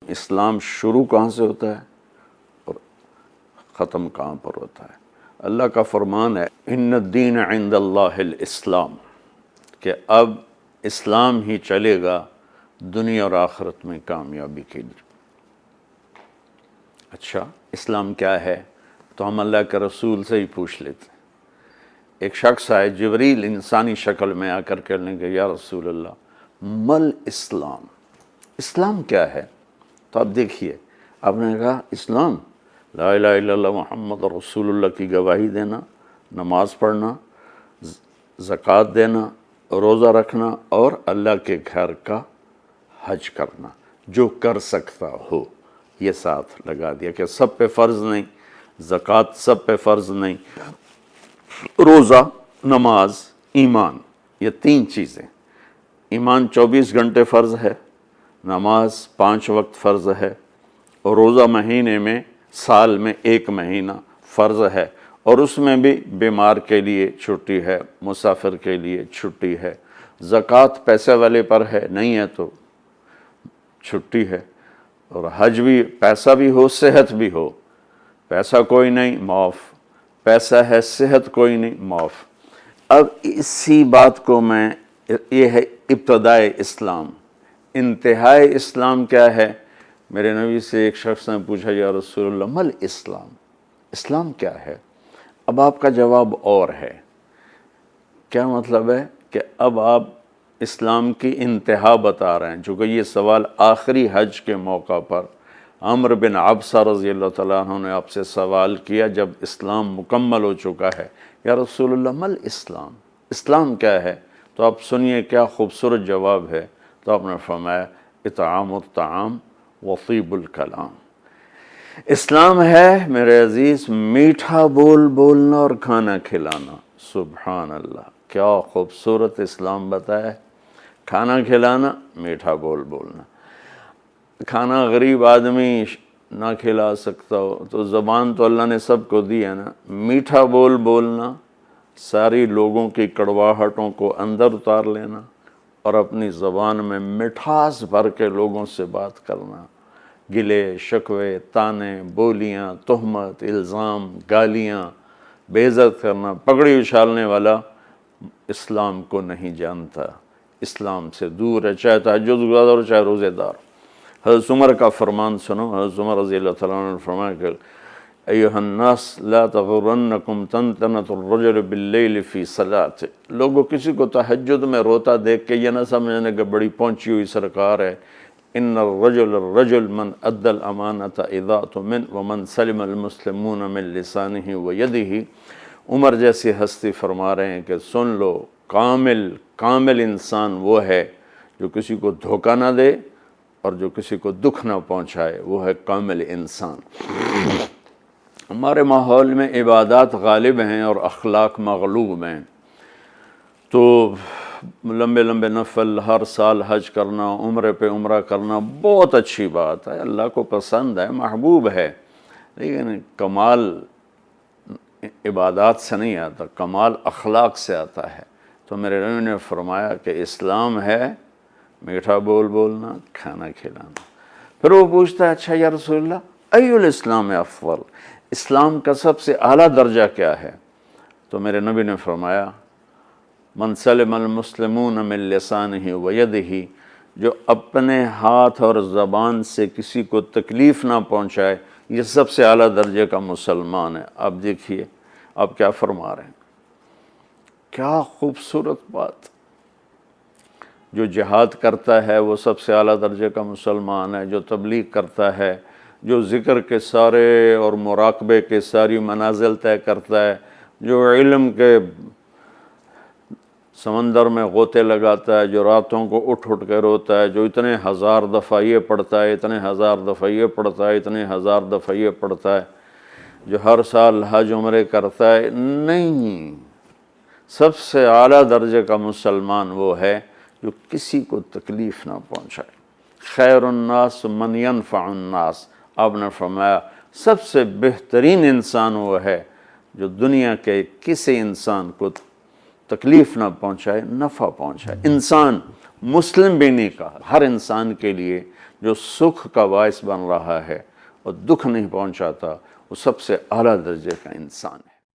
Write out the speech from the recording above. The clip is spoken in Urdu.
اسلام شروع کہاں سے ہوتا ہے اور ختم کہاں پر ہوتا ہے؟ اللہ کا فرمان ہے ان الدین عند اللہ الاسلام، کہ اب اسلام ہی چلے گا دنیا اور آخرت میں کامیابی کے لیے۔ اچھا اسلام کیا ہے؟ تو ہم اللہ کے رسول سے ہی پوچھ لیتے ہیں۔ ایک شخص آئے، جبریل انسانی شکل میں آ کر کہنے لگے یا رسول اللہ مل اسلام، اسلام کیا ہے؟ تو اب دیکھیے، آپ نے کہا اسلام لا الہ الا اللہ محمد رسول اللہ کی گواہی دینا، نماز پڑھنا، زکوٰۃ دینا، روزہ رکھنا اور اللہ کے گھر کا حج کرنا، جو کر سکتا ہو۔ یہ ساتھ لگا دیا کہ سب پہ فرض نہیں، زکوٰۃ سب پہ فرض نہیں، روزہ، نماز، ایمان، یہ تین چیزیں۔ ایمان 24 گھنٹے فرض ہے، نماز 5 وقت فرض ہے، اور روزہ مہینے میں سال میں 1 مہینہ فرض ہے، اور اس میں بھی بیمار کے لیے چھٹی ہے، مسافر کے لیے چھٹی ہے۔ زکوٰۃ پیسے والے پر ہے، نہیں ہے تو چھٹی ہے، اور حج بھی پیسہ بھی ہو صحت بھی ہو، پیسہ کوئی نہیں معاف، پیسہ ہے صحت کوئی نہیں معاف۔ اب اسی بات کو میں، یہ ہے ابتدائے اسلام۔ انتہائی اسلام کیا ہے؟ میرے نبی سے ایک شخص نے پوچھا یا رسول اللہ مل اسلام، اسلام کیا ہے؟ اب آپ کا جواب اور ہے۔ کیا مطلب ہے؟ کہ اب آپ اسلام کی انتہا بتا رہے ہیں، چونکہ یہ سوال آخری حج کے موقع پر عمرو بن عبسہ رضی اللہ تعالیٰ عنہ نے آپ سے سوال کیا جب اسلام مکمل ہو چکا ہے، یا رسول اللہ مل اسلام، اسلام کیا ہے؟ تو آپ سنیے کیا خوبصورت جواب ہے۔ تو آپ نے فرمایا اطعام الطعام وطیب الکلام، اسلام ہے میرے عزیز میٹھا بول بولنا اور کھانا کھلانا۔ سبحان اللہ، کیا خوبصورت اسلام بتایا ہے۔ کھانا کھلانا، میٹھا بول بولنا۔ کھانا غریب آدمی نہ کھلا سکتا ہو تو زبان تو اللہ نے سب کو دی ہے نا، میٹھا بول بولنا، ساری لوگوں کی کڑواہٹوں کو اندر اتار لینا اور اپنی زبان میں مٹھاس بھر کے لوگوں سے بات کرنا، گلے شکوے، تانے، بولیاں، تہمت، الزام، گالیاں، بے عزت کرنا، پگڑی اچھالنے والا اسلام کو نہیں جانتا، اسلام سے دور ہے، چاہے تہجد گزار ہو چاہے روزے دار۔ حضرت عمر کا فرمان سنو، حضرت عمر رضی اللہ تعالیٰ عنہ نے فرمایا کہ ایھا الناس لا تغرنکم طنطنۃ الرجل باللیل فی صلاۃ، لوگوں کسی کو تہجد میں روتا دیکھ کے یہ نہ سمجھنے کہ بڑی پہنچی ہوئی سرکار ہے۔ ان الرجل من ادى الامانۃ اذا اؤتمن ومن سلم المسلمون من لسانہ ویدہ، عمر جیسی ہستی فرما رہے ہیں کہ سن لو، کامل انسان وہ ہے جو کسی کو دھوکہ نہ دے اور جو کسی کو دکھ نہ پہنچائے، وہ ہے کامل انسان۔ ہمارے ماحول میں عبادات غالب ہیں اور اخلاق مغلوب ہیں، تو لمبے لمبے نفل ہر سال حج کرنا، عمرے پہ عمرہ کرنا بہت اچھی بات ہے، اللہ کو پسند ہے، محبوب ہے، لیکن کمال عبادات سے نہیں آتا، کمال اخلاق سے آتا ہے۔ تو میرے نبی نے فرمایا کہ اسلام ہے میٹھا بول بولنا، کھانا کھلانا۔ پھر وہ پوچھتا ہے اچھا یا رسول اللہ ای الاسلام افضل، اسلام کا سب سے اعلیٰ درجہ کیا ہے؟ تو میرے نبی نے فرمایا من سلم المسلمون من لسانہ ویدہ، جو اپنے ہاتھ اور زبان سے کسی کو تکلیف نہ پہنچائے، یہ سب سے اعلیٰ درجے کا مسلمان ہے۔ آپ دیکھیے آپ کیا فرما رہے ہیں، کیا خوبصورت بات۔ جو جہاد کرتا ہے وہ سب سے اعلیٰ درجے کا مسلمان ہے، جو تبلیغ کرتا ہے، جو ذکر کے سارے اور مراقبے کے ساری منازل طے کرتا ہے، جو علم کے سمندر میں غوطے لگاتا ہے، جو راتوں کو اٹھ کے روتا ہے، جو اتنے ہزار دفعہ یہ پڑھتا ہے، اتنے ہزار دفعہ یہ پڑھتا ہے، اتنے ہزار دفعہ یہ پڑھتا ہے، جو ہر سال حج عمرے کرتا ہے، نہیں، سب سے اعلیٰ درجے کا مسلمان وہ ہے جو کسی کو تکلیف نہ پہنچائے۔ خیر الناس من ينفع الناس، آپ نے فرمایا سب سے بہترین انسان وہ ہے جو دنیا کے کسی انسان کو تکلیف نہ پہنچائے، نفع پہنچائے۔ انسان مسلم بھی نہیں کہا، ہر انسان کے لیے جو سکھ کا باعث بن رہا ہے اور دکھ نہیں پہنچاتا، وہ سب سے اعلیٰ درجے کا انسان ہے۔